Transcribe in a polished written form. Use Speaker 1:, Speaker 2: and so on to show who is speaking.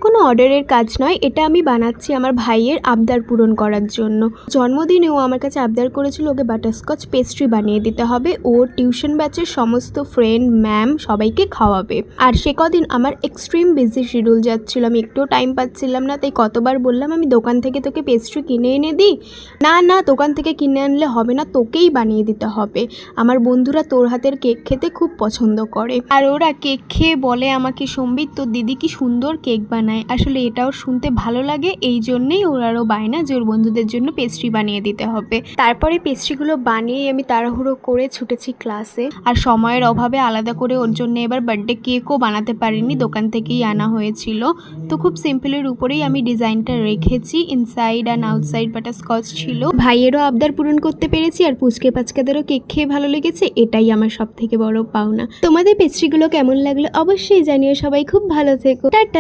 Speaker 1: কোনো অর্ডারের কাজ নয়, এটা আমি বানাচ্ছি আমার ভাইয়ের আবদার পূরণ করার জন্য। জন্মদিনেও আমার কাছে আবদার করেছিল ওকে বাটারস্কচ পেস্ট্রি বানিয়ে দিতে হবে, ওর টিউশন ব্যাচের সমস্ত ফ্রেন্ড ম্যাম সবাইকে খাওয়াবে। আর সে কদিন আমার এক্সট্রিম বিজি শিডিউল যাচ্ছিল, আমি একটুও টাইম পাচ্ছিলাম না। তাই কতবার বললাম আমি দোকান থেকে তোকে পেস্ট্রি কিনে এনে দিই, না না দোকান থেকে কিনে আনলে হবে না, তোকেই বানিয়ে দিতে হবে। আমার বন্ধুরা তোর হাতের কেক খেতে খুব পছন্দ করে, আর ওরা কেক খেয়ে বলে আমাকে, সম্বিত তোর দিদি কি সুন্দর কেক বানায়। আসলে এটাও শুনতে ভালো লাগে, এই জন্যেই ওর আরও বায়না যে ওর বন্ধুদের জন্য পেস্ট্রি বানিয়ে দিতে হবে। তারপরে পেস্ট্রিগুলো বানিয়ে আমি তাড়াহুড়ো করে ছুটেছি ক্লাসে। আর সময়ের অভাবে আলাদা করে ওর জন্য এবার বার্থডে কেকও বানাতে পারিনি, দোকান থেকেই আনা হয়েছিল। তো খুব সিম্পলের উপরেই আমি ডিজাইনটা রেখেছি, ইনসাইড অ্যান্ড আউটসাইড বাটারস্কচ ছিল। ভাইয়েরও আবদার পূরণ করতে পেরেছি, আর পুচকে পাচকাদেরও কেক খেয়ে ভালো লেগেছে, এটাই আমার সব থেকে বড় পাওনা। তোমাদের পেস্ট্রিগুলো কেমন লাগলো অবশ্যই জানিও। সবাই খুব ভালো থেকো, টাটা।